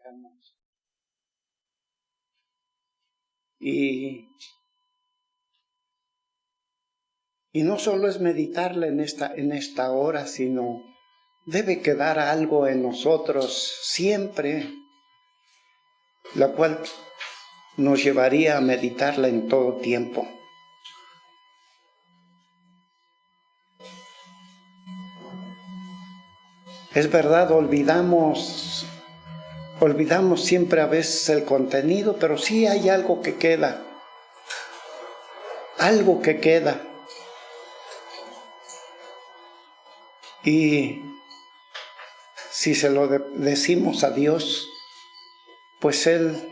acercamos. Y no solo es meditarla en esta hora, sino debe quedar algo en nosotros siempre, la cual nos llevaría a meditarla en todo tiempo. Es verdad, olvidamos siempre a veces el contenido, pero sí hay algo que queda. Algo que queda. Y si se lo decimos a Dios, pues Él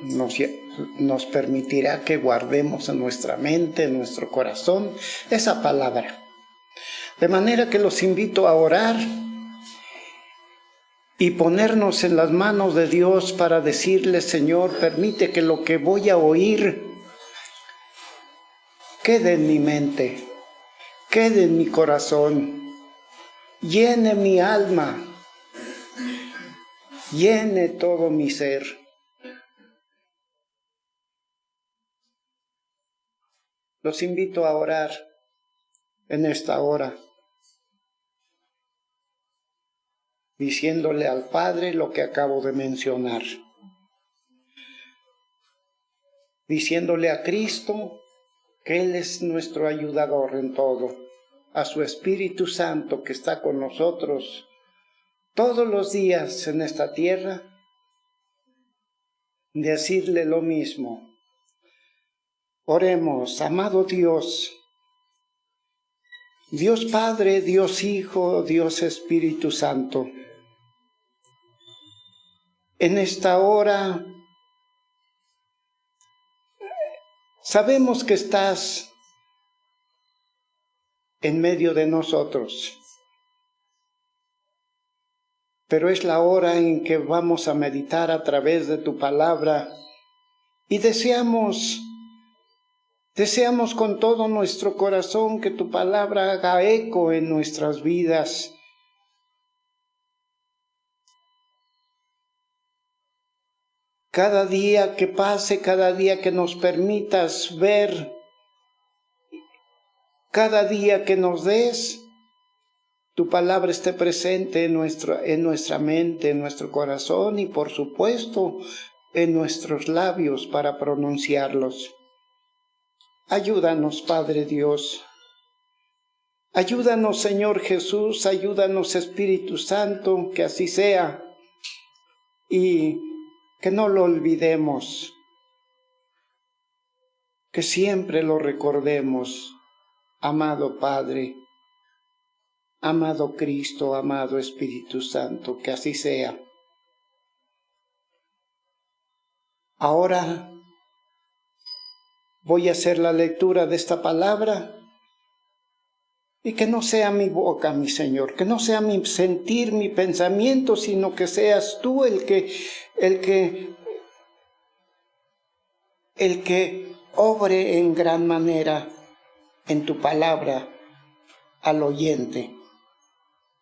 nos permitirá que guardemos en nuestra mente, en nuestro corazón, esa palabra. De manera que los invito a orar y ponernos en las manos de Dios para decirle: Señor, permite que lo que voy a oír quede en mi mente, quede en mi corazón, llene mi alma, llene todo mi ser. Los invito a orar en esta hora, diciéndole al Padre lo que acabo de mencionar, diciéndole a Cristo que Él es nuestro ayudador en todo, a su Espíritu Santo que está con nosotros todos los días en esta tierra, decirle lo mismo. Oremos. Amado Dios, Dios Padre, Dios Hijo, Dios Espíritu Santo, en esta hora sabemos que estás en medio de nosotros, pero es la hora en que vamos a meditar a través de tu palabra y deseamos con todo nuestro corazón que tu palabra haga eco en nuestras vidas. Cada día que pase, cada día que nos permitas ver, cada día que nos des, tu palabra esté presente en nuestra mente, en nuestro corazón y por supuesto en nuestros labios para pronunciarlos. Ayúdanos, Padre Dios. Ayúdanos, Señor Jesús. Ayúdanos, Espíritu Santo, que así sea. Y que no lo olvidemos. Que siempre lo recordemos, amado Padre, amado Cristo, amado Espíritu Santo, que así sea. Ahora voy a hacer la lectura de esta palabra y que no sea mi boca, mi Señor, que no sea mi sentir, mi pensamiento, sino que seas tú el que obre en gran manera en tu palabra al oyente.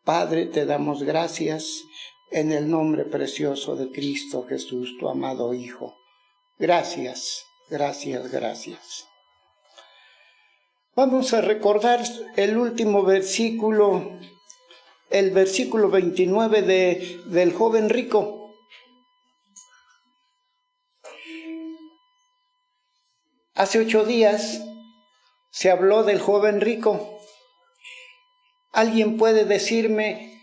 Padre, te damos gracias en el nombre precioso de Cristo Jesús, tu amado Hijo. Gracias, gracias, gracias. Vamos a recordar el último versículo, el versículo 29 del joven rico. Hace 8 días se habló del joven rico. ¿Alguien puede decirme,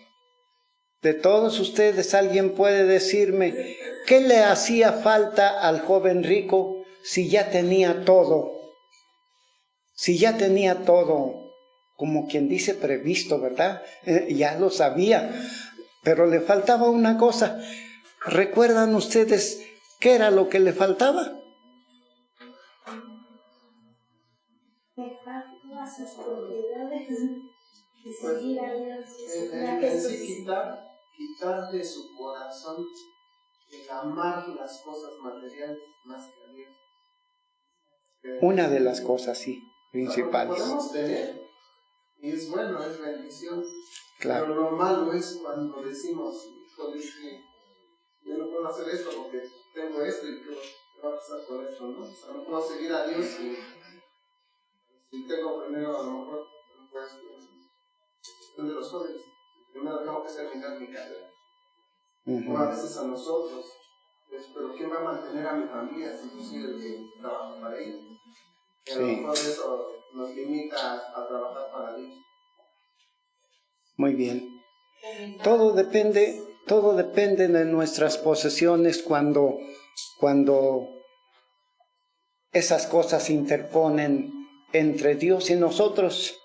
de todos ustedes, alguien puede decirme qué le hacía falta al joven rico si ya tenía todo? Si ya tenía todo, como quien dice previsto, ¿verdad? Ya lo sabía, pero le faltaba una cosa. ¿Recuerdan ustedes qué era lo que le faltaba? Dejar todas sus propiedades y seguir a Jesús. Quitar de su corazón el amar las cosas materiales más que a Dios. Una de las cosas, sí, principales. Podemos tener, y es bueno, es bendición. Claro. Pero lo malo es cuando decimos, híjole, es que yo no puedo hacer esto porque tengo esto y qué va a pasar con esto, ¿no? O sea, no puedo seguir a Dios si tengo primero a lo mejor, pues, de los jóvenes, primero tengo que terminar mi carrera. O a veces a nosotros, pues, pero ¿quién va a mantener a mi familia si yo soy el que trabaja para ella? Y a lo mejor eso nos limita a trabajar para Dios. Muy bien. Todo depende de nuestras posesiones cuando esas cosas se interponen entre Dios y nosotros.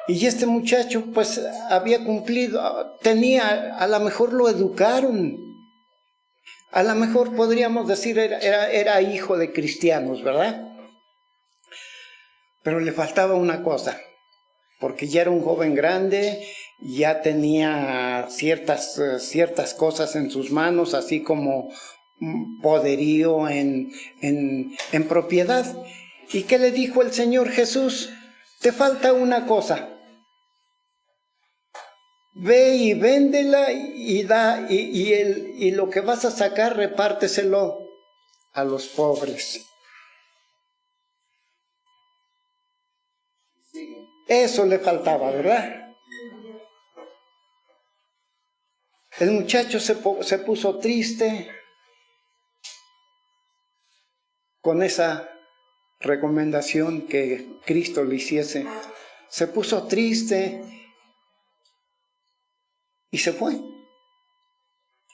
Y este muchacho pues había cumplido, a lo mejor lo educaron, a lo mejor podríamos decir era hijo de cristianos, ¿verdad? Pero le faltaba una cosa, porque ya era un joven grande, ya tenía ciertas cosas en sus manos, así como poderío en propiedad. ¿Y qué le dijo el Señor Jesús? Te falta una cosa. Ve y véndela y da, y lo que vas a sacar, repárteselo a los pobres. Eso le faltaba, ¿verdad? El muchacho se puso triste con esa recomendación que Cristo le hiciese. Se puso triste y se fue.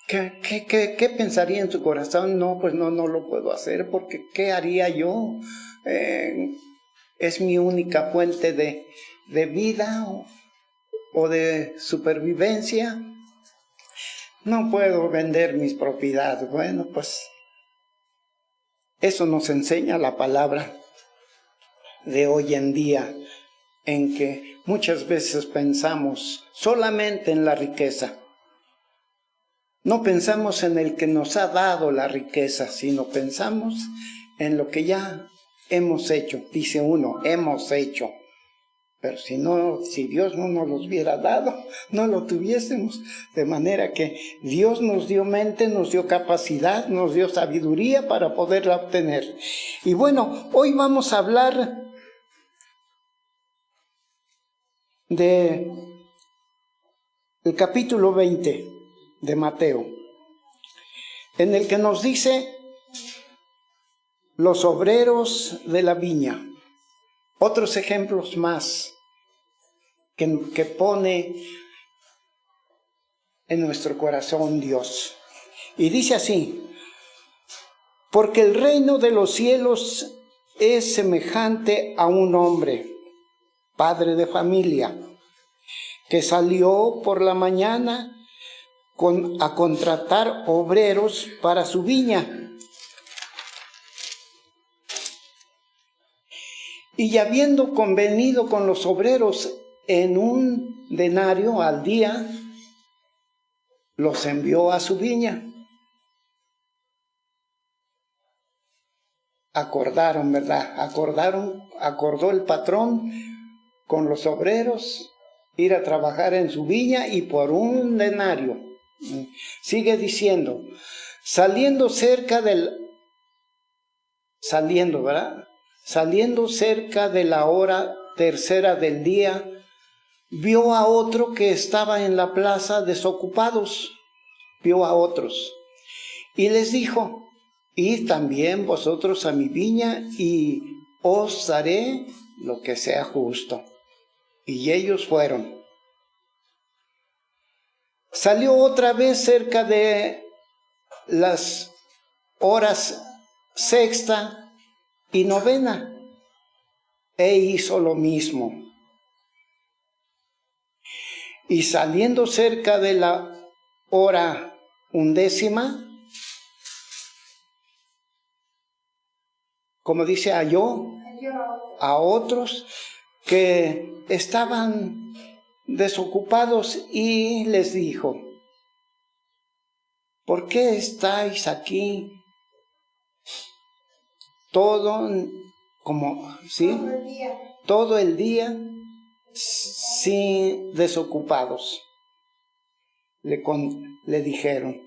¿Qué pensaría en su corazón? No, pues no lo puedo hacer, porque ¿qué haría yo? Es mi única fuente de vida o de supervivencia. No puedo vender mis propiedades. Bueno, pues eso nos enseña la palabra de hoy en día, en que muchas veces pensamos solamente en la riqueza. No pensamos en el que nos ha dado la riqueza, sino pensamos en lo que ya hemos hecho. Dice uno, hemos hecho. Pero si Dios no nos los hubiera dado, no lo tuviésemos. De manera que Dios nos dio mente, nos dio capacidad, nos dio sabiduría para poderla obtener. Y bueno, hoy vamos a hablar del capítulo 20 de Mateo, en el que nos dice los obreros de la viña. Otros ejemplos más que pone en nuestro corazón Dios. Y dice así: porque el reino de los cielos es semejante a un hombre, padre de familia, que salió por la mañana a contratar obreros para su viña. Y habiendo convenido con los obreros en un denario al día, los envió a su viña. Acordaron, ¿verdad? Acordó el patrón con los obreros ir a trabajar en su viña y por un denario. Sigue diciendo, saliendo cerca de la hora tercera del día, vio a otro que estaba en la plaza desocupados. Vio a otros y les dijo: id también vosotros a mi viña y os daré lo que sea justo. Y ellos fueron. Salió otra vez cerca de las horas sexta y novena, e hizo lo mismo. Y saliendo cerca de la hora undécima, como dice, halló a otros que estaban desocupados y les dijo: ¿por qué estáis aquí todo el día sin desocupados? Le dijeron.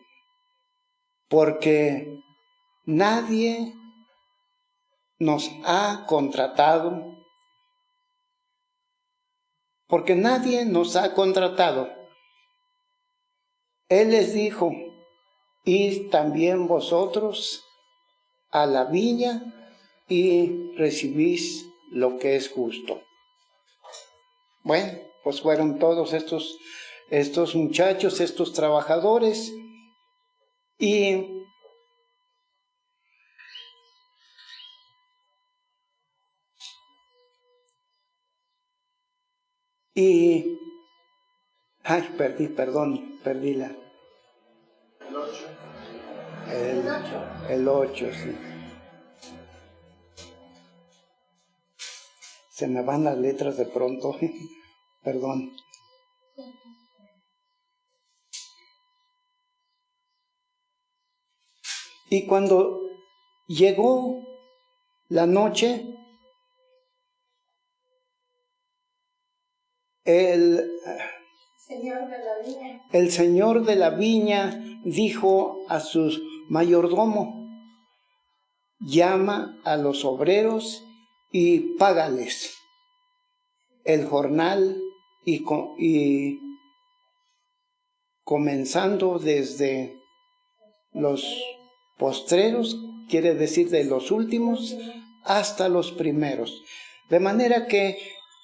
porque nadie nos ha contratado, Él les dijo, id también vosotros a la viña y recibís lo que es justo. Bueno, pues fueron todos estos muchachos, estos trabajadores, y perdí la... El 8, sí. Se me van las letras de pronto, perdón. Y cuando llegó la noche, el señor de la viña dijo a su mayordomo, llama a los obreros y págales el jornal y comenzando desde los postreros, quiere decir de los últimos, hasta los primeros. De manera que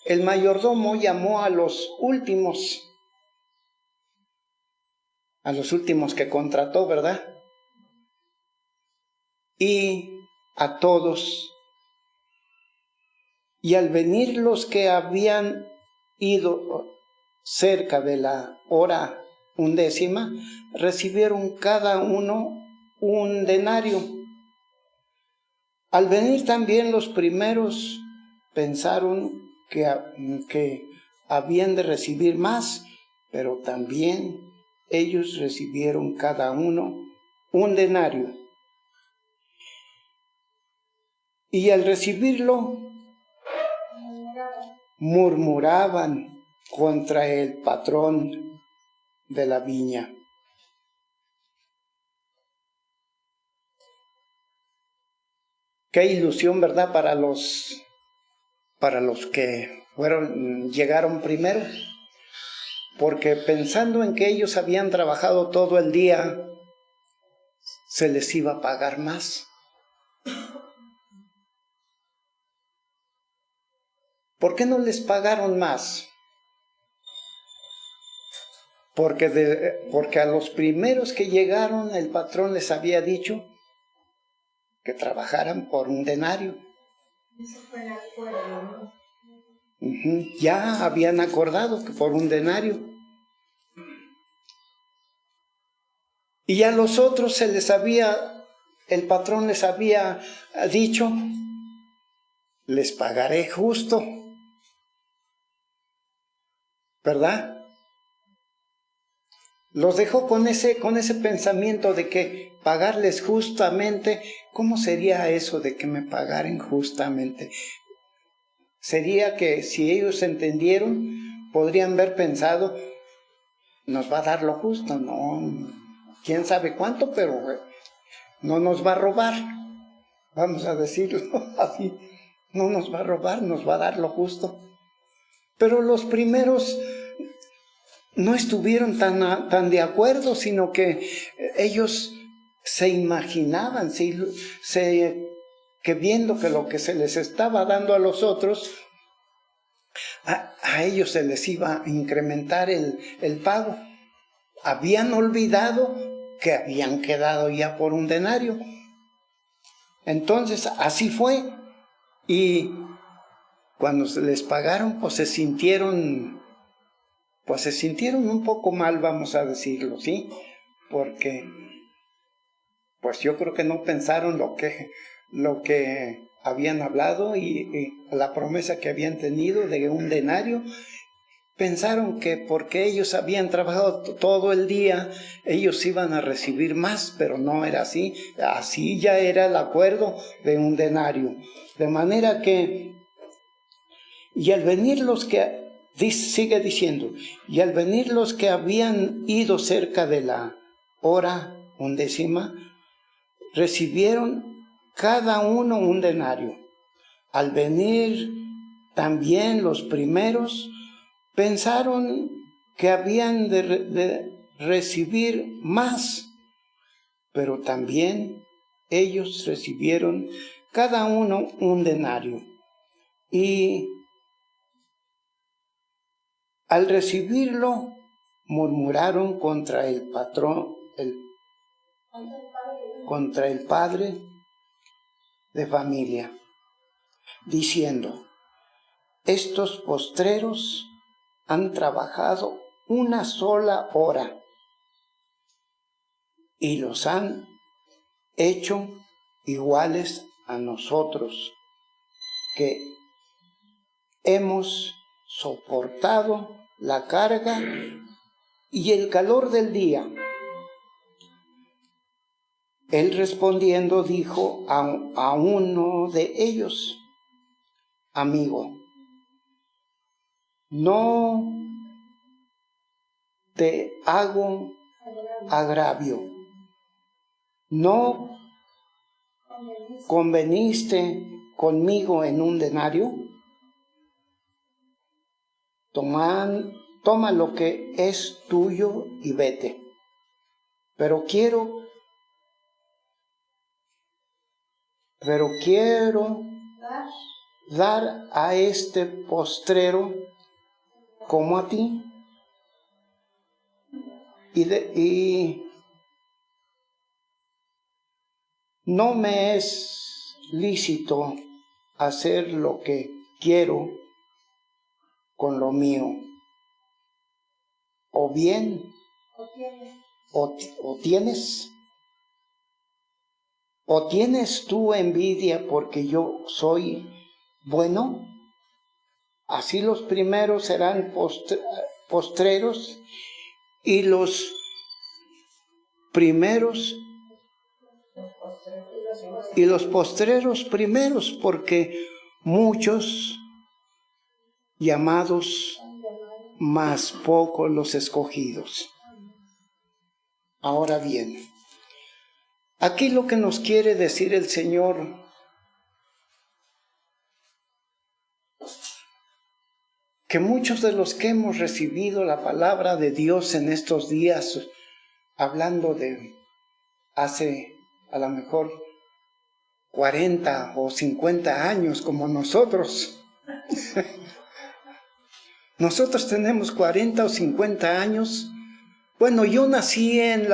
el mayordomo llamó a los últimos que contrató, ¿verdad? Y a todos. Y al venir los que habían ido cerca de la hora 11, recibieron cada uno un denario. Al venir también los primeros, pensaron que habían de recibir más, pero también ellos recibieron cada uno un denario. Y al recibirlo, murmuraban contra el patrón de la viña. Qué ilusión, ¿verdad? Para los que llegaron primero, porque pensando en que ellos habían trabajado todo el día, se les iba a pagar más. ¿Por qué no les pagaron más? Porque a los primeros que llegaron el patrón les había dicho que trabajaran por un denario. Eso fue el acuerdo, ¿no? Ya habían acordado que por un denario. Y a los otros el patrón les había dicho, les pagaré justo. ¿Verdad? Los dejó con ese pensamiento de que pagarles justamente. ¿Cómo sería eso de que me pagaren justamente? Sería que si ellos entendieron, podrían haber pensado, nos va a dar lo justo, no, quién sabe cuánto, pero no nos va a robar, vamos a decirlo así, no nos va a robar, nos va a dar lo justo. Pero los primeros no estuvieron tan de acuerdo, sino que ellos se imaginaban, que viendo que lo que se les estaba dando a los otros, a ellos se les iba a incrementar el pago. Habían olvidado que habían quedado ya por un denario. Entonces así fue, y cuando se les pagaron, pues se sintieron un poco mal, vamos a decirlo, ¿sí? Porque pues yo creo que no pensaron lo que habían hablado y la promesa que habían tenido de un denario. Pensaron que porque ellos habían trabajado todo el día, ellos iban a recibir más, pero no era así. Así ya era el acuerdo de un denario. De manera que, y al venir los que, sigue diciendo, y al venir los que habían ido cerca de la hora 11, recibieron cada uno un denario. Al venir también los primeros, pensaron que habían de recibir más, pero también ellos recibieron cada uno un denario. Y al recibirlo, murmuraron contra el patrón, contra el padre de familia, diciendo: estos postreros han trabajado una sola hora y los han hecho iguales a nosotros, que hemos soportado la carga y el calor del día. Él respondiendo dijo a uno de ellos: amigo, no te hago agravio. ¿No conveniste conmigo en un denario? Toma lo que es tuyo y vete. Pero quiero dar a este postrero como a ti. Y no me es lícito hacer lo que quiero con lo mío. O bien, o tienes tú envidia porque yo soy bueno. Así los primeros serán postreros y los primeros y los postreros primeros, porque muchos llamados, mas pocos los escogidos. Ahora bien, aquí lo que nos quiere decir el Señor, que muchos de los que hemos recibido la palabra de Dios en estos días, hablando de hace a lo mejor 40 o 50 años como nosotros. Nosotros tenemos 40 o 50 años. Bueno, yo nací en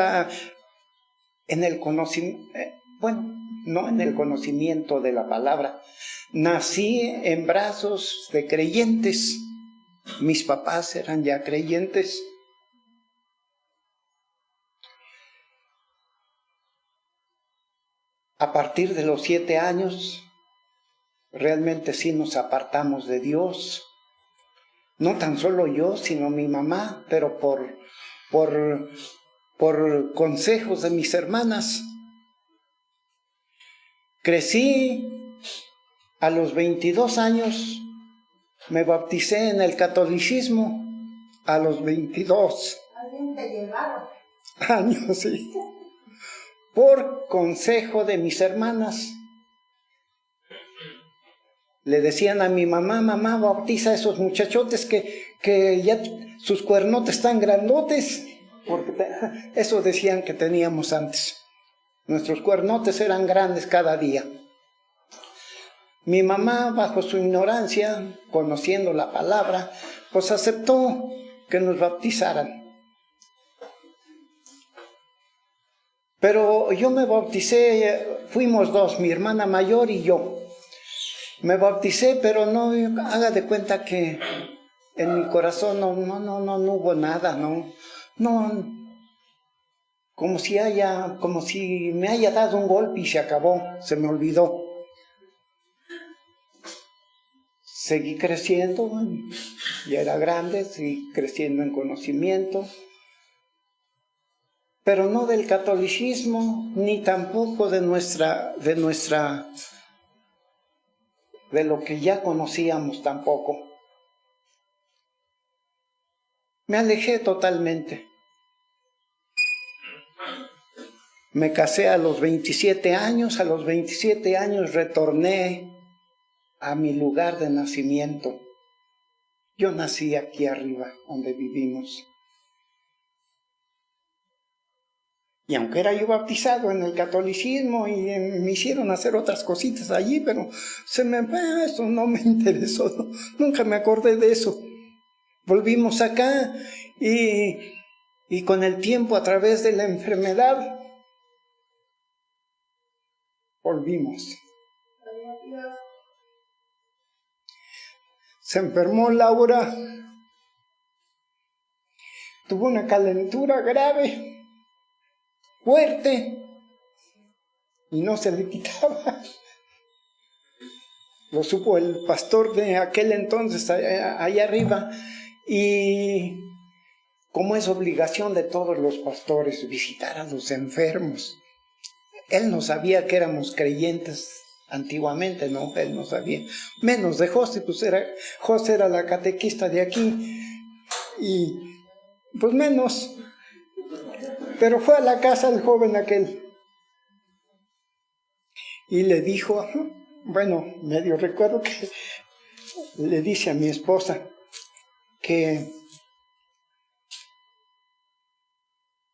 el conocimiento, no en el conocimiento de la palabra. Nací en brazos de creyentes. Mis papás eran ya creyentes. A partir de los 7 años, realmente sí nos apartamos de Dios. No tan solo yo, sino mi mamá, pero por consejos de mis hermanas. Crecí a los 22 años, me bauticé en el catolicismo a los 22 años, sí. Por consejo de mis hermanas. Le decían a mi mamá: mamá, bautiza a esos muchachotes que ya sus cuernotes están grandotes. Porque eso decían que teníamos antes. Nuestros cuernotes eran grandes cada día. Mi mamá, bajo su ignorancia, conociendo la palabra, pues aceptó que nos bautizaran. Pero yo me bauticé, fuimos dos, mi hermana mayor y yo. Me bauticé, pero no haga de cuenta que en mi corazón no hubo nada, no, como si me haya dado un golpe y se acabó, se me olvidó. Seguí creciendo, ya era grande, seguí creciendo en conocimiento, pero no del catolicismo, ni tampoco de lo que ya conocíamos tampoco. Me alejé totalmente. Me casé a los 27 años. A los 27 años retorné a mi lugar de nacimiento. Yo nací aquí arriba, donde vivimos. Y aunque era yo bautizado en el catolicismo y me hicieron hacer otras cositas allí, pero eso no me interesó, no, nunca me acordé de eso. Volvimos acá y con el tiempo, a través de la enfermedad, volvimos. Se enfermó Laura, tuvo una calentura grave, fuerte, y no se le quitaba. Lo supo el pastor de aquel entonces allá arriba, y como es obligación de todos los pastores visitar a los enfermos. Él no sabía que éramos creyentes antiguamente, no, él no sabía. Menos de José, pues José era la catequista de aquí, y pues menos. Pero fue a la casa del joven aquel y le dijo, bueno, medio recuerdo que le dice a mi esposa que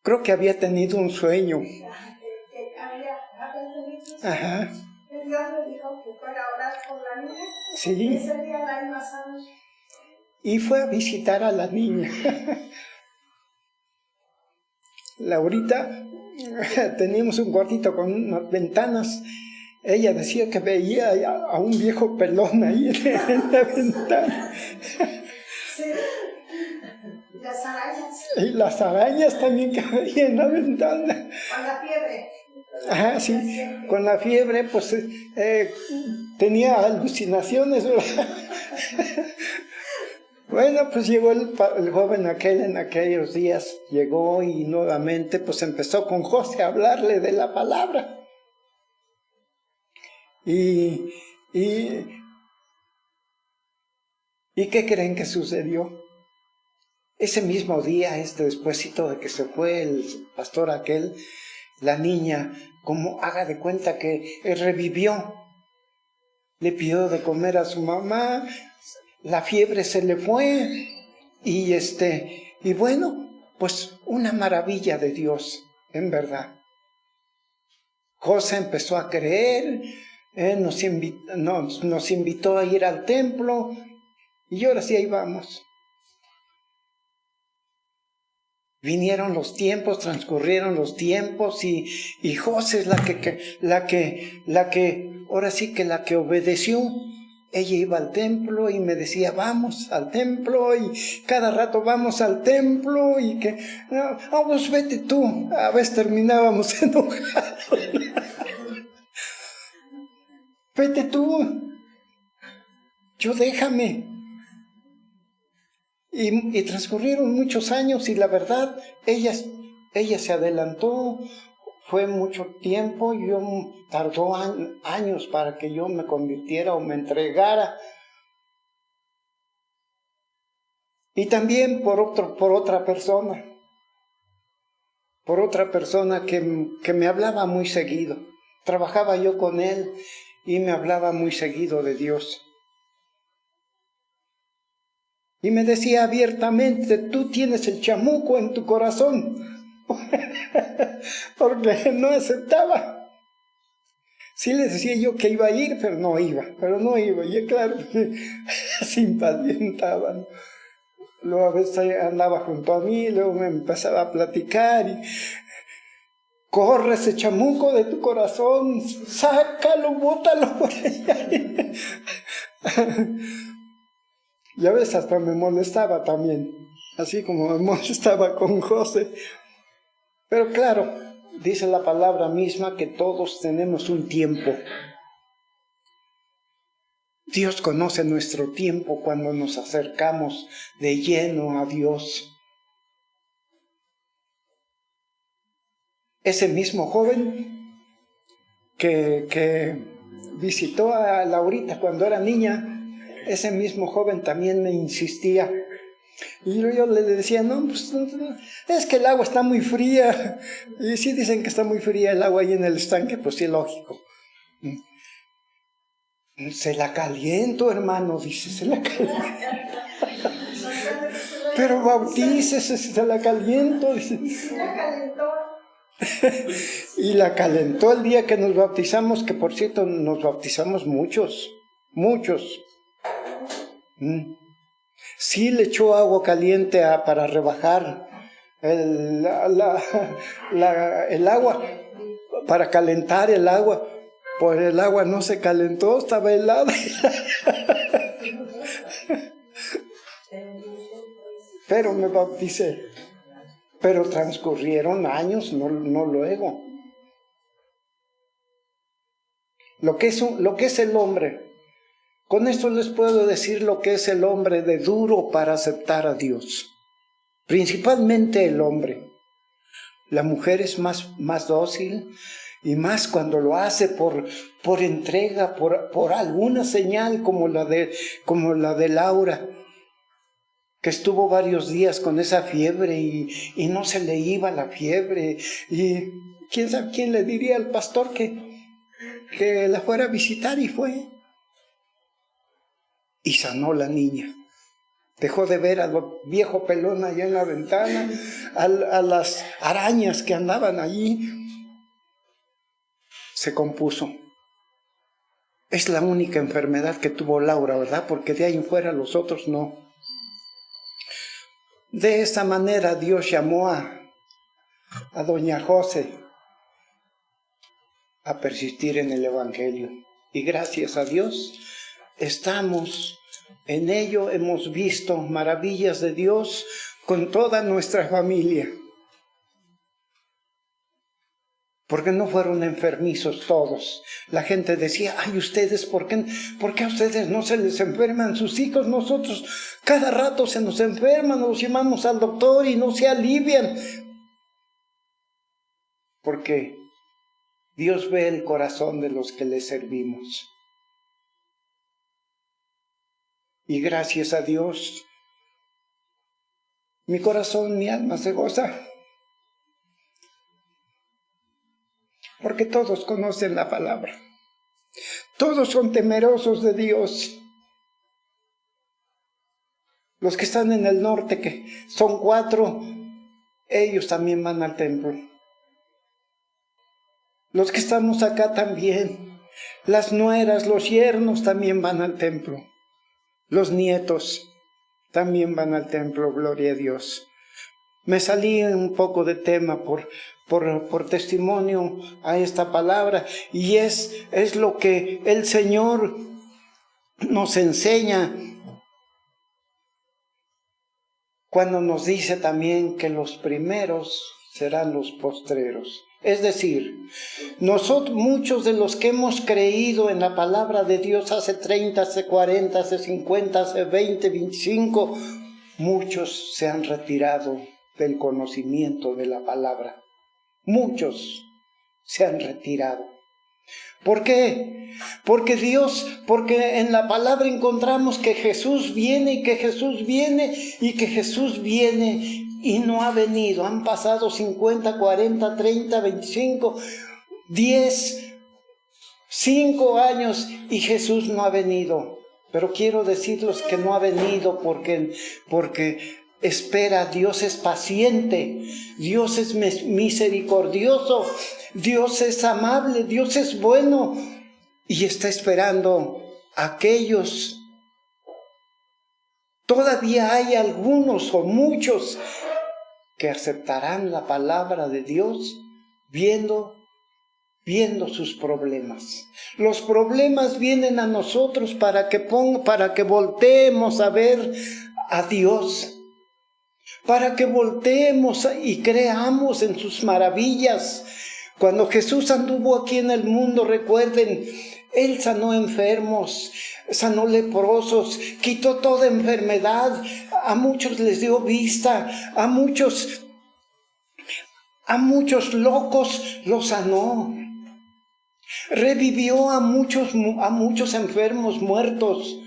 creo que había tenido un sueño. Ajá. Dios le dijo que fuera a orar por la niña. Sí. Ese día la iba a sanar. Y fue a visitar a la niña. Laurita, teníamos un cuartito con unas ventanas. Ella decía que veía a un viejo pelón ahí en la ventana. Sí. Las arañas. Y las arañas también que veía en la ventana. Con la fiebre. Ajá, sí, con la fiebre, pues tenía alucinaciones, ¿verdad? Bueno, pues llegó el joven aquel en aquellos días, llegó y nuevamente pues empezó con José a hablarle de la palabra. ¿Y qué creen que sucedió? Ese mismo día, despuésito de que se fue el pastor aquel, la niña, como haga de cuenta que revivió, le pidió de comer a su mamá, la fiebre se le fue, y bueno, pues una maravilla de Dios, en verdad. José empezó a creer, nos invitó a ir al templo, y ahora sí ahí vamos. Vinieron los tiempos, transcurrieron los tiempos, y José es la que, ahora sí que la que obedeció. Ella iba al templo y me decía, vamos al templo, y cada rato vamos al templo, y que, no, pues vete tú. A veces terminábamos enojados. Vete tú, yo déjame. Y transcurrieron muchos años, y la verdad, ella se adelantó, fue mucho tiempo, tardó años para que yo me convirtiera o me entregara. Y también por otra persona que me hablaba muy seguido. Trabajaba yo con él y me hablaba muy seguido de Dios. Y me decía abiertamente, tú tienes el chamuco en tu corazón, porque no aceptaba. Sí le decía yo que iba a ir, pero no iba. Y claro que se impacientaba, ¿no? Luego a veces andaba junto a mí, luego me empezaba a platicar, y corre ese chamuco de tu corazón, sácalo, bótalo por allá. Y a veces hasta me molestaba también, así como me molestaba con José. Pero claro, dice la palabra misma que todos tenemos un tiempo. Dios conoce nuestro tiempo cuando nos acercamos de lleno a Dios. Ese mismo joven que visitó a Laurita cuando era niña, ese mismo joven también me insistía, Y yo le decía, no, pues es que el agua está muy fría. Y sí dicen que está muy fría el agua ahí en el estanque, pues sí, lógico. Se la caliento, hermano, dice, se la caliento. Pero bautícese, se la caliento, dice. Y la calentó el día que nos bautizamos, que por cierto nos bautizamos muchos. Sí le echó agua caliente para rebajar el agua, para calentar el agua. Pues el agua no se calentó, estaba helada. Pero me bauticé. Pero transcurrieron años, no luego. Lo que es el hombre. Con esto les puedo decir lo que es el hombre de duro para aceptar a Dios. Principalmente el hombre. La mujer es más dócil y más cuando lo hace por entrega, por alguna señal como la de Laura, que estuvo varios días con esa fiebre y no se le iba la fiebre. Y quién sabe quién le diría al pastor que la fuera a visitar, y fue. Y sanó la niña. Dejó de ver al viejo pelón allá en la ventana, a las arañas que andaban allí. Se compuso. Es la única enfermedad que tuvo Laura, ¿verdad? Porque de ahí en fuera los otros no. De esta manera Dios llamó a doña José a persistir en el Evangelio. Y gracias a Dios estamos en ello, hemos visto maravillas de Dios con toda nuestra familia. Porque no fueron enfermizos todos. La gente decía, ay, ustedes, ¿por qué a ustedes no se les enferman sus hijos? Nosotros cada rato se nos enferman, nos llevamos al doctor y no se alivian. Porque Dios ve el corazón de los que le servimos. Y gracias a Dios, mi corazón, mi alma se goza. Porque todos conocen la palabra. Todos son temerosos de Dios. Los que están en el norte, que son 4, ellos también van al templo. Los que estamos acá también. Las nueras, los yernos también van al templo. Los nietos también van al templo, gloria a Dios. Me salí un poco de tema por testimonio a esta palabra, y es lo que el Señor nos enseña cuando nos dice también que los primeros serán los postreros. Es decir, nosotros, muchos de los que hemos creído en la palabra de Dios hace 30, hace 40, hace 50, hace 20, 25, muchos se han retirado del conocimiento de la palabra. Muchos se han retirado. ¿Por qué? Porque en la palabra encontramos que Jesús viene y que Jesús viene y que Jesús viene y no ha venido. Han pasado 50, 40, 30, 25, 10, 5 años y Jesús no ha venido. Pero quiero decirles que no ha venido porque espera. Dios es paciente, Dios es misericordioso, Dios es amable, Dios es bueno y está esperando a aquellos. Todavía hay algunos o muchos que aceptarán la palabra de Dios viendo sus problemas. Los problemas vienen a nosotros para que volteemos a ver a Dios. Para que volteemos y creamos en sus maravillas. Cuando Jesús anduvo aquí en el mundo, recuerden, Él sanó enfermos, sanó leprosos, quitó toda enfermedad, a muchos les dio vista, a muchos locos los sanó. Revivió a muchos enfermos muertos.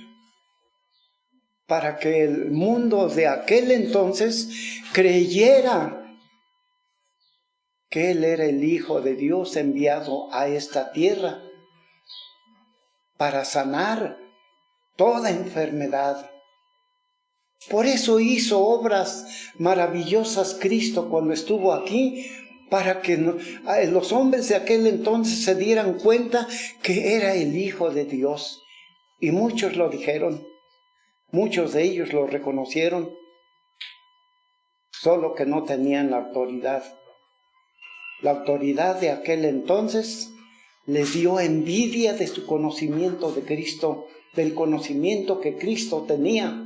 para que el mundo de aquel entonces creyera que Él era el Hijo de Dios enviado a esta tierra para sanar toda enfermedad. Por eso hizo obras maravillosas Cristo cuando estuvo aquí, para que los hombres de aquel entonces se dieran cuenta que era el Hijo de Dios. Y muchos lo dijeron, muchos de ellos lo reconocieron, solo que no tenían la autoridad. La autoridad de aquel entonces les dio envidia de su conocimiento de Cristo, del conocimiento que Cristo tenía.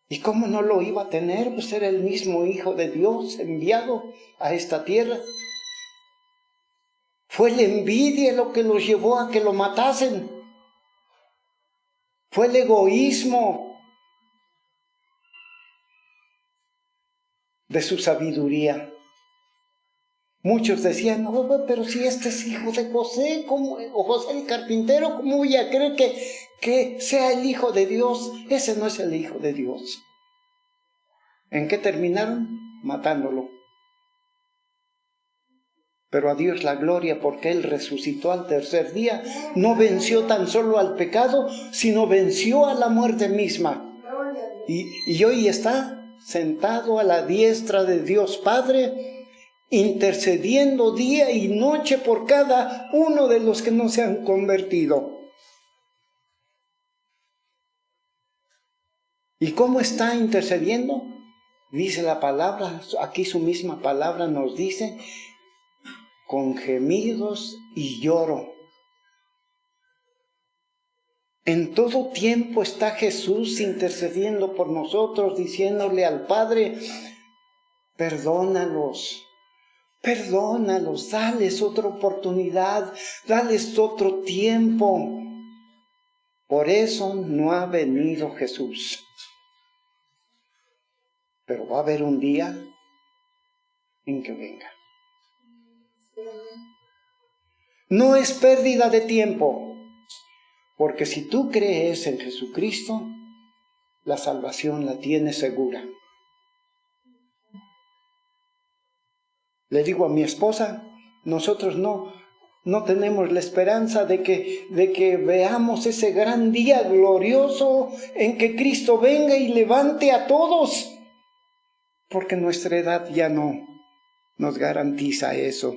¿Y cómo no lo iba a tener? Pues era el mismo Hijo de Dios enviado a esta tierra. Fue la envidia lo que los llevó a que lo matasen. Fue el egoísmo de su sabiduría. Muchos decían, no, pero si este es hijo de José, o José el carpintero, ¿cómo voy a creer que sea el Hijo de Dios? Ese no es el Hijo de Dios. ¿En qué terminaron? Matándolo. Pero a Dios la gloria, porque Él resucitó al tercer día. No venció tan solo al pecado, sino venció a la muerte misma. Y hoy está sentado a la diestra de Dios Padre, intercediendo día y noche por cada uno de los que no se han convertido. ¿Y cómo está intercediendo? Dice la palabra, aquí su misma palabra nos dice, con gemidos y lloro. En todo tiempo está Jesús intercediendo por nosotros, diciéndole al Padre, perdónalos, dales otra oportunidad, dales otro tiempo. Por eso no ha venido Jesús. Pero va a haber un día en que venga. No es pérdida de tiempo, porque si tú crees en Jesucristo, la salvación la tienes segura. Le digo a mi esposa, nosotros no tenemos la esperanza de que veamos ese gran día glorioso en que Cristo venga y levante a todos, porque nuestra edad ya no nos garantiza eso.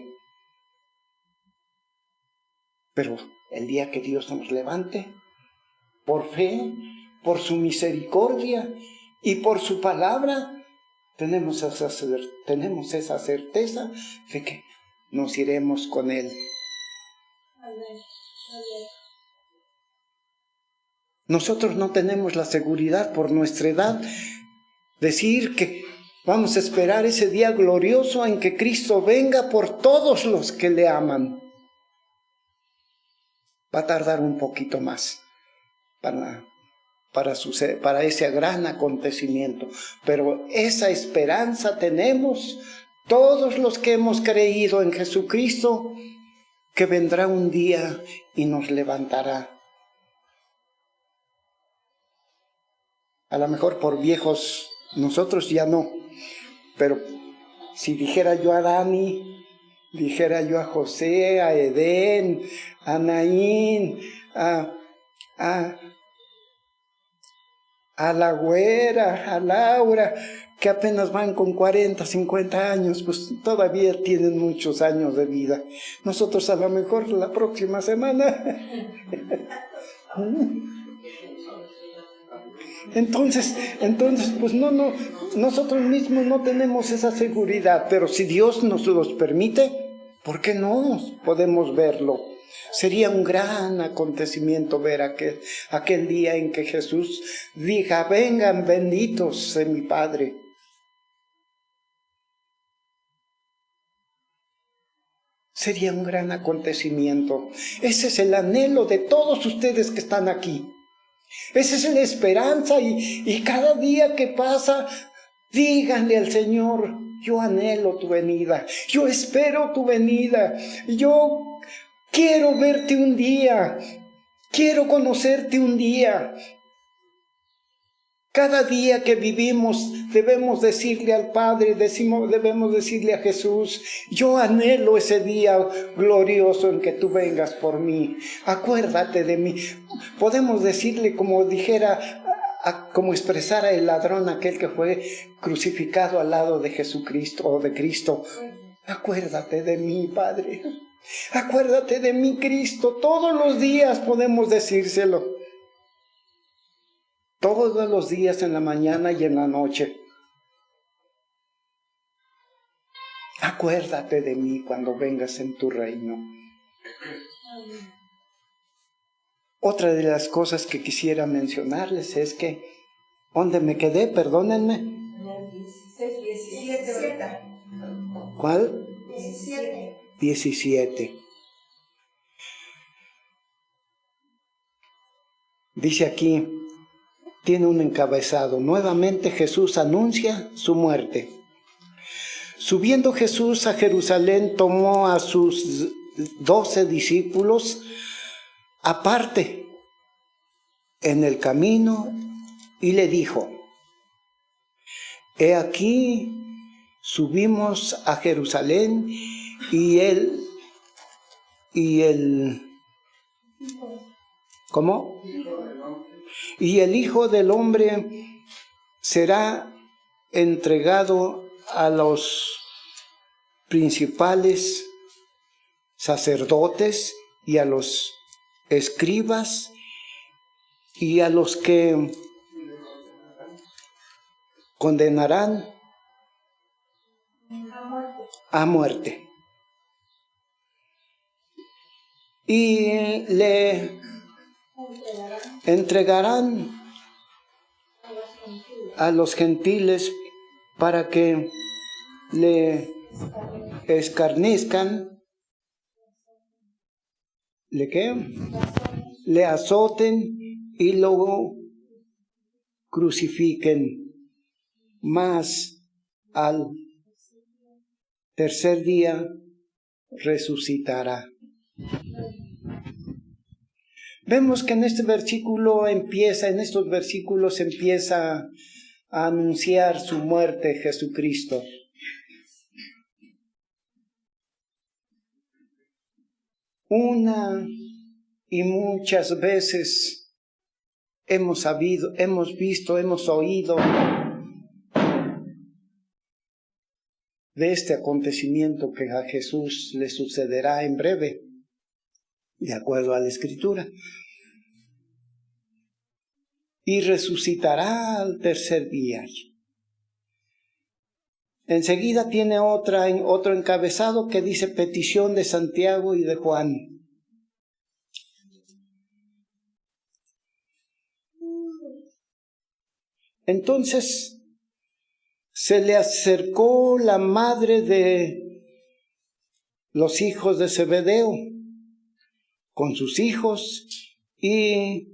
Pero el día que Dios nos levante, por fe, por su misericordia y por su palabra, tenemos esa certeza de que nos iremos con Él. Nosotros no tenemos la seguridad por nuestra edad decir que vamos a esperar ese día glorioso en que Cristo venga por todos los que le aman. Va a tardar un poquito más para ese gran acontecimiento. Pero esa esperanza tenemos todos los que hemos creído en Jesucristo, que vendrá un día y nos levantará. A lo mejor por viejos, nosotros ya no, pero si dijera yo a Dani, dijera yo a José, a Edén, a Naín, a la güera, a Laura, que apenas van con 40, 50 años, pues todavía tienen muchos años de vida. Nosotros a lo mejor la próxima semana. Entonces, pues nosotros mismos no tenemos esa seguridad, pero si Dios nos los permite, ¿por qué no podemos verlo? Sería un gran acontecimiento ver aquel día en que Jesús diga, vengan benditos de mi Padre. Sería un gran acontecimiento. Ese es el anhelo de todos ustedes que están aquí. Esa es la esperanza y cada día que pasa, díganle al Señor, yo anhelo tu venida, yo espero tu venida, yo quiero verte un día, quiero conocerte un día. Cada día que vivimos debemos decirle al Padre, debemos decirle a Jesús, yo anhelo ese día glorioso en que tú vengas por mí. Acuérdate de mí. Podemos decirle como dijera, como expresara el ladrón aquel que fue crucificado al lado de Jesucristo o de Cristo. Acuérdate de mí, Padre. Acuérdate de mí, Cristo. Todos los días podemos decírselo. Todos los días, en la mañana y en la noche. Acuérdate de mí cuando vengas en tu reino. Otra de las cosas que quisiera mencionarles es que, ¿dónde me quedé? Perdónenme. 17. ¿Cuál? 17. 17. Dice aquí, tiene un encabezado. Nuevamente Jesús anuncia su muerte. Subiendo Jesús a Jerusalén, tomó a sus 12 discípulos aparte en el camino y le dijo: He aquí, subimos a Jerusalén ¿cómo? Y el Hijo del Hombre será entregado a los principales sacerdotes y a los escribas y a los que condenarán a muerte. Y le entregarán a los gentiles para que le escarnezcan, le azoten y luego crucifiquen, mas al tercer día resucitará. Vemos que en estos versículos empieza a anunciar su muerte Jesucristo. Una y muchas veces hemos visto, hemos oído de este acontecimiento que a Jesús le sucederá en breve, de acuerdo a la Escritura. Y resucitará al tercer día. Enseguida tiene otro encabezado que dice petición de Santiago y de Juan. Entonces se le acercó la madre de los hijos de Zebedeo con sus hijos y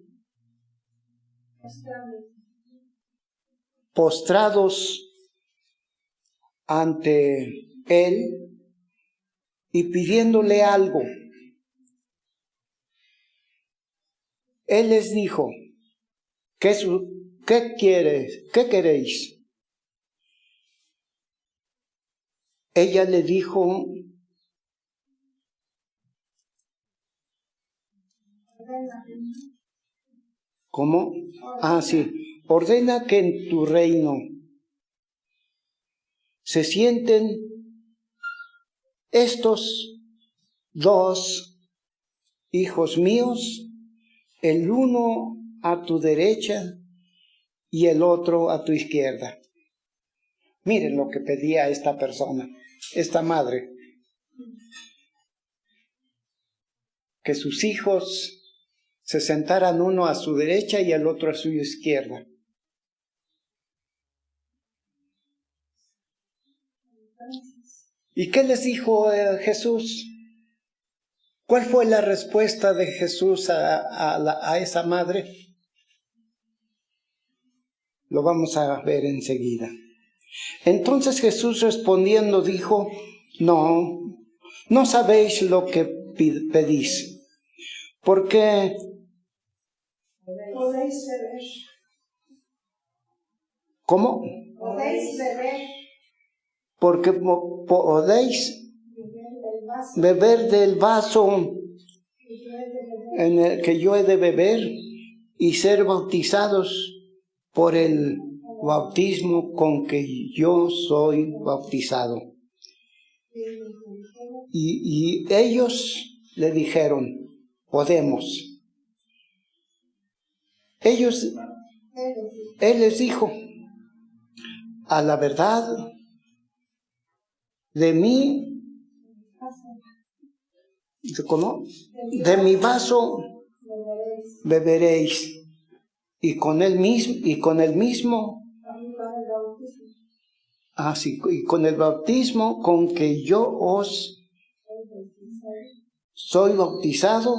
postrados ante él y pidiéndole algo. Él les dijo: ¿Qué queréis? Ella le dijo: ¿cómo? Sí. Ordena que en tu reino se sienten estos 2 hijos míos, el uno a tu derecha y el otro a tu izquierda. Miren lo que pedía esta persona, esta madre. Que sus hijos se sentaran uno a su derecha y el otro a su izquierda. ¿Y qué les dijo Jesús? ¿Cuál fue la respuesta de Jesús a esa madre? Lo vamos a ver enseguida. Entonces Jesús respondiendo dijo: no sabéis lo que pedís, porque ¿Cómo? Podéis beber Porque podéis beber del vaso en el que yo he de beber y ser bautizados por el bautismo con que yo soy bautizado. Y ellos le dijeron, podemos. Él les dijo, a la verdad, de mí, ¿cómo? De mi vaso beberéis, y con el mismo, y con el bautismo con que yo os soy bautizado,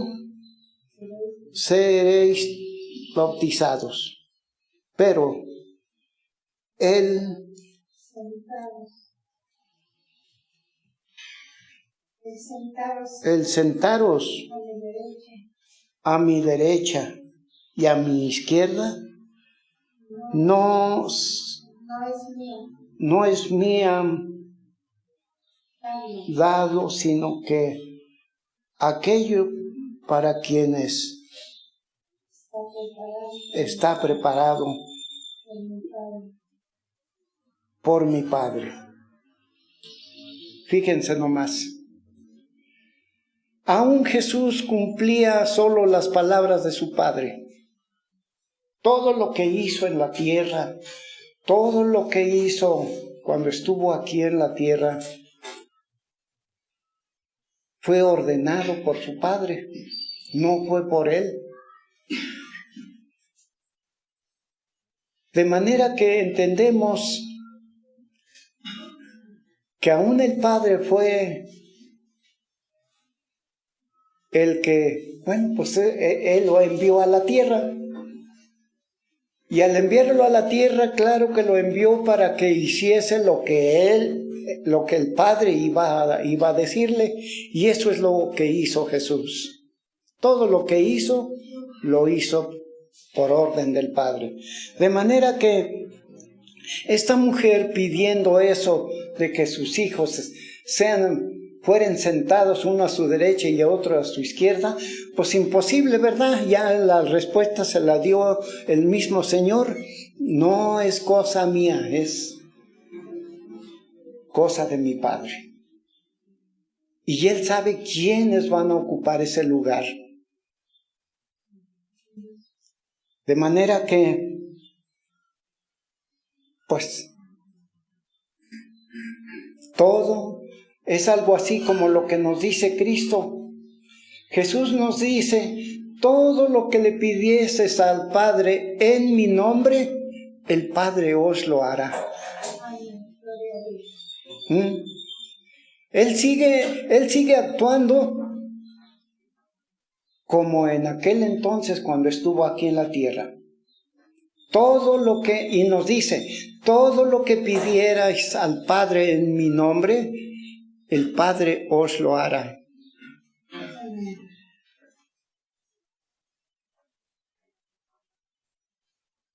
seréis bautizados. Pero el sentaros a mi derecha y a mi izquierda no es mía dado, sino que aquello para quienes está preparado por mi Padre. Fíjense nomás. Aún Jesús cumplía solo las palabras de su Padre. Todo lo que hizo en la tierra, todo lo que hizo cuando estuvo aquí en la tierra, fue ordenado por su Padre, no fue por él. De manera que entendemos que aún el Padre fue el que, él lo envió a la tierra. Y al enviarlo a la tierra, claro que lo envió para que hiciese lo que el Padre iba a decirle. Y eso es lo que hizo Jesús. Todo lo que hizo, lo hizo por orden del Padre. De manera que esta mujer pidiendo eso de que sus hijos fueran sentados uno a su derecha y otro a su izquierda, pues imposible, ¿verdad? Ya la respuesta se la dio el mismo Señor. No es cosa mía, es cosa de mi Padre. Y Él sabe quiénes van a ocupar ese lugar. De manera que, pues, todo es algo así como lo que nos dice Cristo. Jesús nos dice, todo lo que le pidieses al Padre en mi nombre, el Padre os lo hará. Él sigue actuando como en aquel entonces cuando estuvo aquí en la tierra. Y nos dice, todo lo que pidierais al Padre en mi nombre, el Padre os lo hará.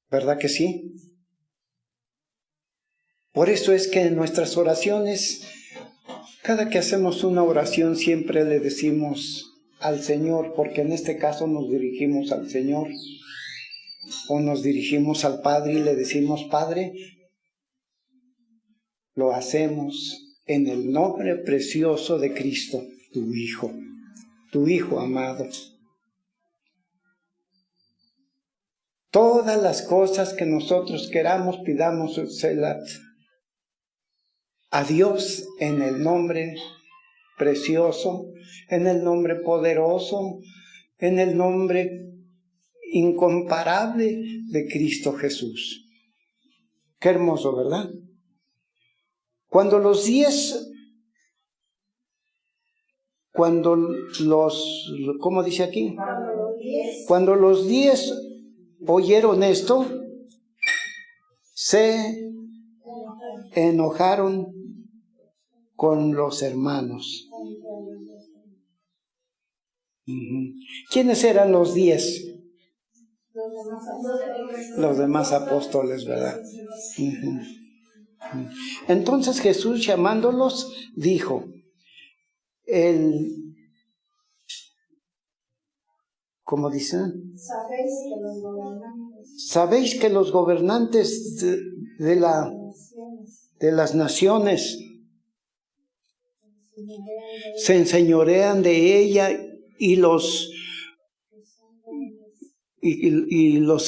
¿Verdad que sí? Por eso es que en nuestras oraciones, cada que hacemos una oración siempre le decimos al Señor, porque en este caso nos dirigimos al Señor, o nos dirigimos al Padre y le decimos, Padre, lo hacemos en el nombre precioso de Cristo, tu Hijo amado. Todas las cosas que nosotros queramos, pidámoselas a Dios en el nombre precioso, en el nombre poderoso, en el nombre incomparable de Cristo Jesús. Qué hermoso, ¿verdad? Cuando los 10, ¿cómo dice aquí? Cuando los 10 oyeron esto, se enojaron con los hermanos. ¿Quiénes eran los 10? los demás apóstoles, ¿verdad? Ujú. Entonces Jesús, llamándolos, dijo, ¿cómo dicen? Sabéis que los gobernantes de las naciones se enseñorean de ella, y los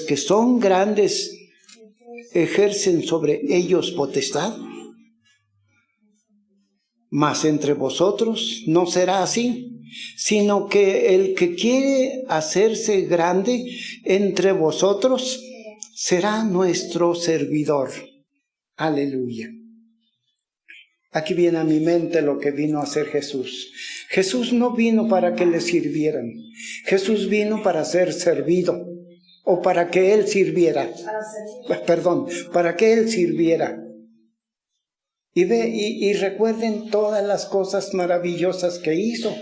que son grandes ejercen sobre ellos potestad. Mas entre vosotros no será así, sino que el que quiere hacerse grande entre vosotros será nuestro servidor. Aleluya. Aquí viene a mi mente lo que vino a hacer Jesús. Jesús no vino para que le sirvieran. Jesús vino para ser servido, o para que Él sirviera. Para que Él sirviera. Y recuerden todas las cosas maravillosas que hizo.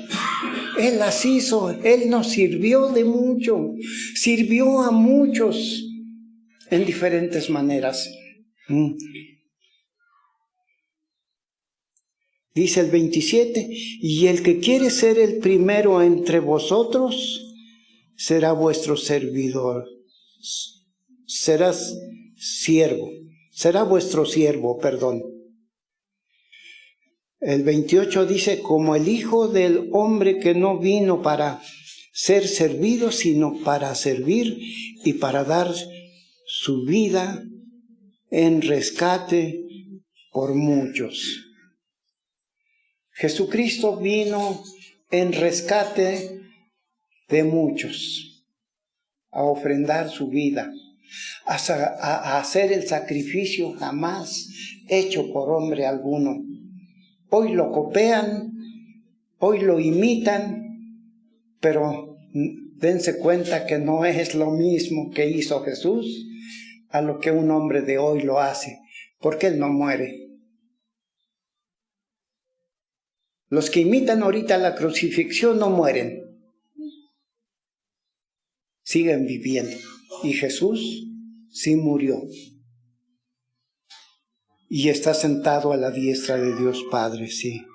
Él las hizo. Él nos sirvió de mucho. Sirvió a muchos en diferentes maneras. Dice el 27, y el que quiere ser el primero entre vosotros será vuestro servidor. Será vuestro siervo, perdón. El 28 dice, como el Hijo del Hombre, que no vino para ser servido, sino para servir y para dar su vida en rescate por muchos. Jesucristo vino en rescate de muchos, a ofrendar su vida, a hacer el sacrificio jamás hecho por hombre alguno. Hoy lo copian, hoy lo imitan, pero dense cuenta que no es lo mismo que hizo Jesús a lo que un hombre de hoy lo hace, porque Él no muere. Los que imitan ahorita la crucifixión no mueren, siguen viviendo. Y Jesús sí murió. Y está sentado a la diestra de Dios Padre, sí.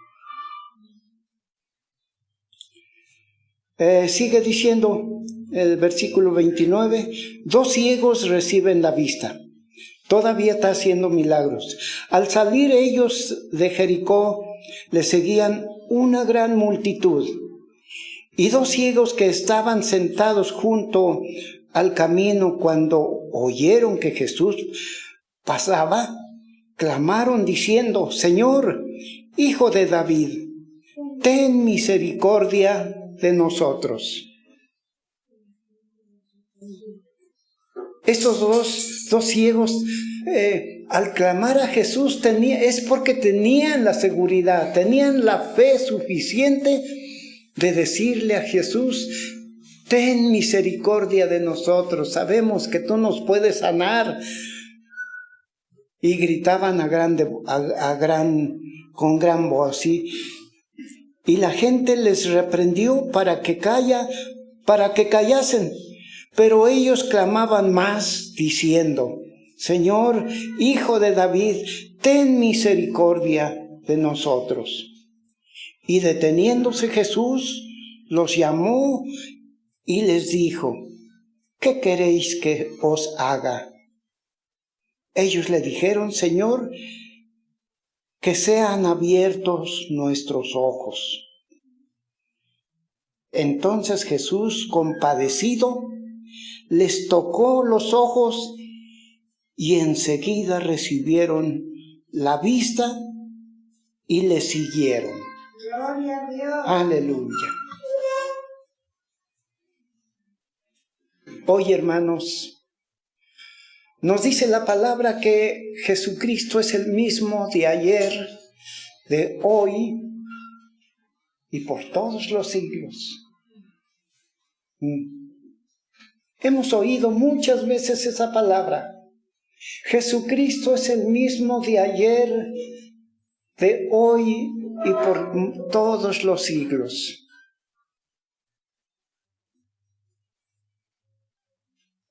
Sigue diciendo el versículo 29, 2 ciegos reciben la vista. Todavía está haciendo milagros. Al salir ellos de Jericó, le seguían una gran multitud. Y 2 ciegos que estaban sentados junto al camino, cuando oyeron que Jesús pasaba, clamaron diciendo, Señor, Hijo de David, ten misericordia de nosotros. Estos dos ciegos, al clamar a Jesús, es porque tenían la seguridad, tenían la fe suficiente de decirle a Jesús, ten misericordia de nosotros, sabemos que tú nos puedes sanar. Y gritaban con gran voz, ¿sí? Y la gente les reprendió para que callasen. Pero ellos clamaban más, diciendo, Señor, Hijo de David, ten misericordia de nosotros. Y deteniéndose Jesús, los llamó y les dijo, ¿qué queréis que os haga? Ellos le dijeron, Señor, que sean abiertos nuestros ojos. Entonces Jesús, compadecido, les tocó los ojos y enseguida recibieron la vista y le siguieron. Gloria a Dios. Aleluya. Hoy, hermanos, nos dice la palabra que Jesucristo es el mismo de ayer, de hoy y por todos los siglos. Hemos oído muchas veces esa palabra. Jesucristo es el mismo de ayer, de hoy y por todos los siglos.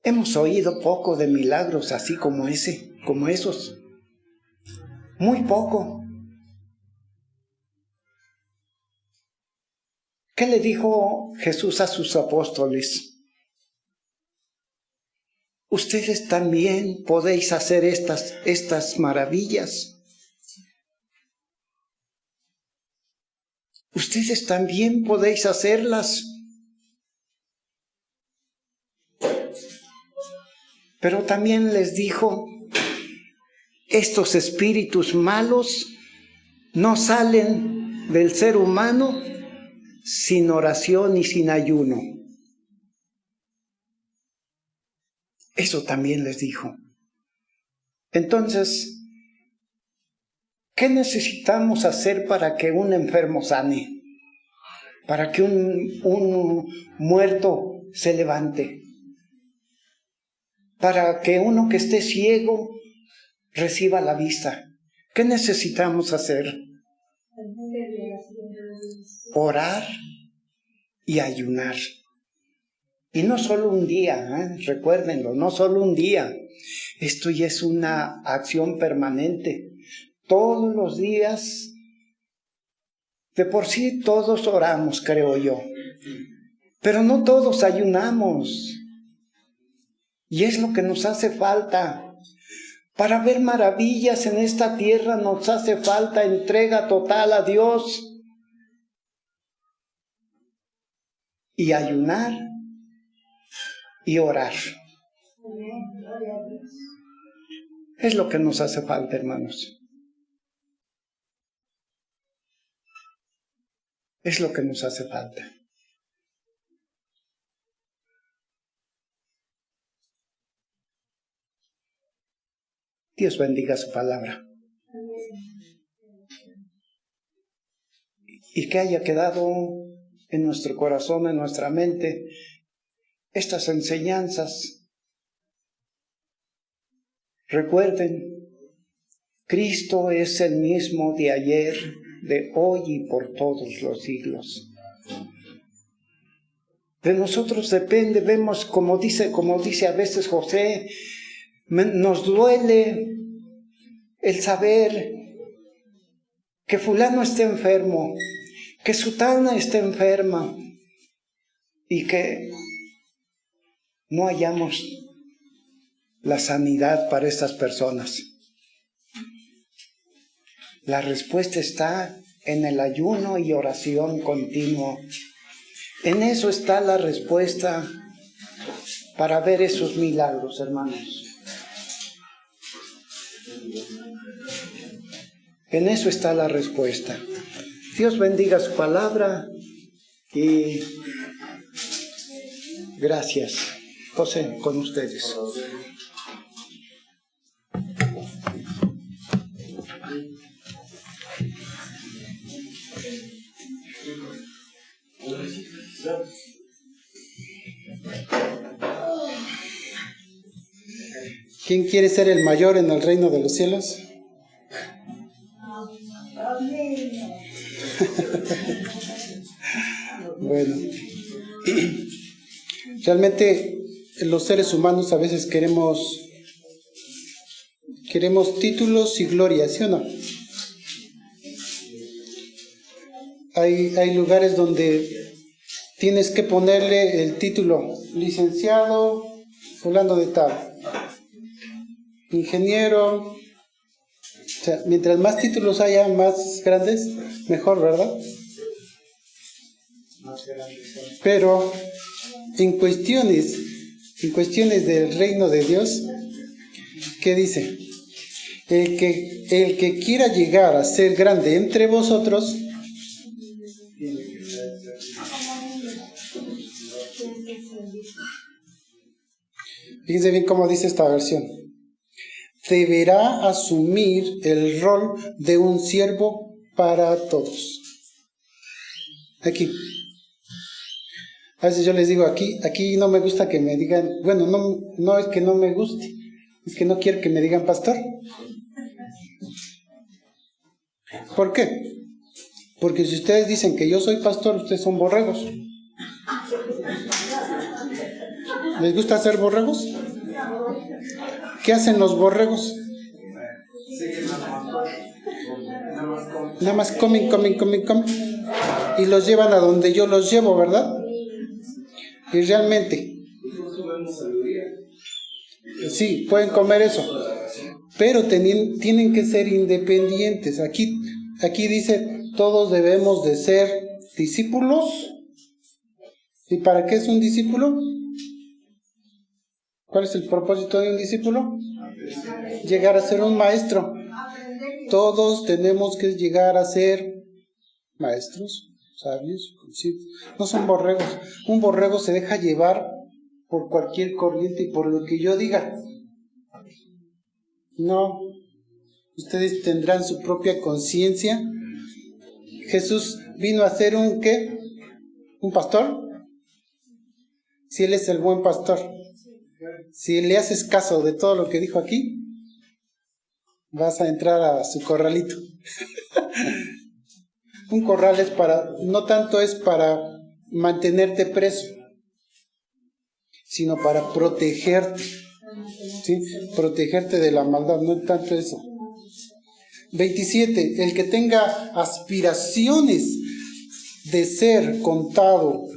Hemos oído poco de milagros así como esos. Muy poco. ¿Qué le dijo Jesús a sus apóstoles? Ustedes también podéis hacer estas maravillas. Ustedes también podéis hacerlas. Pero también les dijo, estos espíritus malos no salen del ser humano sin oración y sin ayuno. Eso también les dijo. Entonces, ¿qué necesitamos hacer para que un enfermo sane? Para que un muerto se levante. Para que uno que esté ciego reciba la vista. ¿Qué necesitamos hacer? Orar y ayunar. Y no solo un día, recuérdenlo, no solo un día. Esto ya es una acción permanente. Todos los días, de por sí todos oramos, creo yo. Pero no todos ayunamos. Y es lo que nos hace falta. Para ver maravillas en esta tierra nos hace falta entrega total a Dios. Y ayunar y orar. Es lo que nos hace falta, hermanos. Es lo que nos hace falta. Dios bendiga su palabra. Y que haya quedado en nuestro corazón, en nuestra mente, estas enseñanzas. Recuerden, Cristo es el mismo de ayer, de hoy y por todos los siglos. De nosotros depende, vemos como dice a veces José, nos duele el saber que fulano está enfermo, que sutana está enferma y que no hallamos la sanidad para estas personas. La respuesta está en el ayuno y oración continuo. En eso está la respuesta para ver esos milagros, hermanos. En eso está la respuesta. Dios bendiga su palabra y gracias. José, con ustedes. ¿Quién quiere ser el mayor en el reino de los cielos? Bueno, realmente los seres humanos a veces queremos títulos y gloria, ¿sí o no? Hay lugares donde tienes que ponerle el título, licenciado fulano de tal, ingeniero. O sea, mientras más títulos haya, más grandes, mejor, ¿verdad? Pero en cuestiones del reino de Dios, ¿qué dice? El que quiera llegar a ser grande entre vosotros, fíjense bien cómo dice esta versión, deberá asumir el rol de un siervo para todos. Aquí. A veces yo les digo, aquí no me gusta que me digan, bueno, no es que no me guste, es que no quiero que me digan pastor. ¿Por qué? Porque si ustedes dicen que yo soy pastor, ustedes son borregos. ¿Les gusta hacer borregos? ¿Qué hacen los borregos? Nada más comen. Y los llevan a donde yo los llevo, ¿verdad? Y realmente, sí, pueden comer eso. Pero tienen que ser independientes. Aquí dice, todos debemos de ser discípulos. ¿Y para qué es un discípulo? ¿Cuál es el propósito de un discípulo? Llegar a ser un maestro. Todos tenemos que llegar a ser maestros, sabios, conscientes. No son borregos. Un borrego se deja llevar por cualquier corriente y por lo que yo diga. No. Ustedes tendrán su propia conciencia. Jesús vino a ser un ¿qué? ¿Un pastor? Si Él es el buen pastor. Si le haces caso de todo lo que dijo aquí, vas a entrar a su corralito. Un corral no tanto es para mantenerte preso, sino para protegerte. ¿Sí? Protegerte de la maldad, no tanto eso. 27. El que tenga aspiraciones de ser contado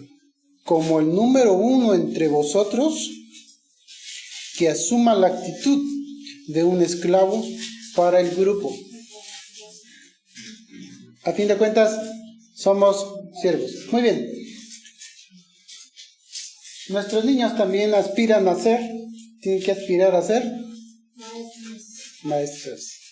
como el número 1 entre vosotros, que asuma la actitud de un esclavo para el grupo. A fin de cuentas, somos siervos. Muy bien. Nuestros niños también aspiran a ser, tienen que aspirar a ser maestros.